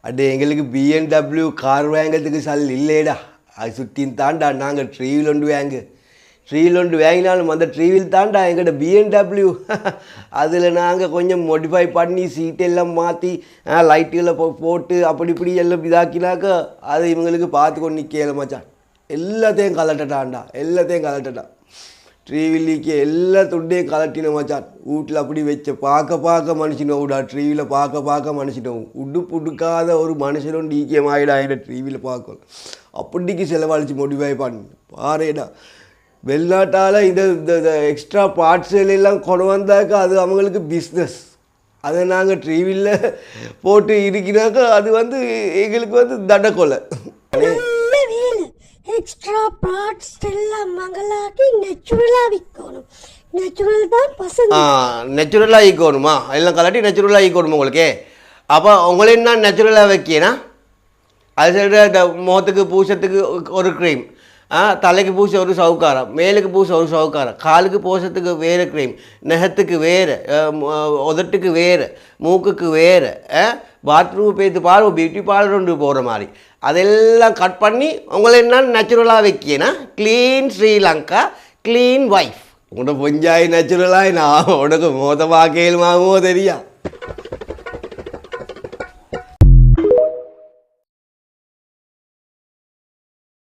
அட எங்களுக்கு BNW car வாங்கிறதுக்கு சல் இல்லைடா. அது சுற்றின்னு தாண்டா நாங்கள் ட்ரீவில் ஒன்று ட்ரீவில் ஒன்று வாங்கினாலும் அந்த ட்ரீவில் தாண்டா எங்கள்கிட்ட பிஎன்டபிள்யூ. அதில் நாங்கள் கொஞ்சம் மோடிஃபை பண்ணி சீட்டெல்லாம் மாற்றி லைட்டுகளை போட்டு அப்படி இப்படி எல்லாம் இதாக்கினாக்கா அதை இவங்களுக்கு பார்த்து கொண்டு நிற்கல மச்சான். எல்லாத்தையும் கலட்டட்டான்டா, எல்லாத்தையும் கலட்டட்டான். ட்ரீவில்லிக்கு எல்லா துண்டையும் கலட்டின மச்சான். வீட்டில் அப்படி வச்ச பார்க்க மனுஷனோடா, ட்ரீவில் பார்க்க மனுஷனோம். உடுக்காத ஒரு மனுஷனும் டீக்கியமாயிடா என் ட்ரீவில் பார்க்கணும். அப்படிக்கு செலவழிச்சு மோடிஃபை பண்ணு பாருடா. வெளிநாட்டால் இந்த எக்ஸ்ட்ரா பார்ட்ஸுகள் எல்லாம் கொண்டு வந்தாக்கா அது அவங்களுக்கு பிஸ்னஸ். அதை நாங்கள் ட்ரீவில் போட்டு இருக்கிறாக்கா அது எங்களுக்கு தண்டக்கொலை. எக்ஸ்ட்ரா பார்ட்ஸ் எல்லாம் மங்களாக்கி நேச்சுரலாக விற்கணும். நேச்சுரல் தான் பசங்க. நேச்சுரலாக ஈக்கணுமா? எல்லாம் கலாட்டி நேச்சுரலாக ஈக்கணுமா உங்களுக்கு? அப்போ உங்களையும் நான் நேச்சுரலாக வைக்கேனா? அது சரி, இந்த முகத்துக்கு பூசத்துக்கு ஒரு க்ரீம், தலைக்கு பூச ஒரு சவுக்காரம், மேலுக்கு பூச ஒரு சவுக்காரம், காலுக்கு பூசத்துக்கு வேறு க்ரீம், நெகத்துக்கு வேறு, உதட்டுக்கு வேறு, மூக்குக்கு வேறு, பாத்ரூம் போய்த்து பாரு பியூட்டி பார்லர் ஒன்று போகிற மாதிரி அதெல்லாம் கட் பண்ணி உங்களை என்ன நேச்சுரலாக வைக்கேனா? Clean Sri Lanka, clean wife. உன்னோட பொஞ்சாய் நேச்சுரலாக நான் உனக்கு மோத பார்க்கலுமாகவோ தெரியா?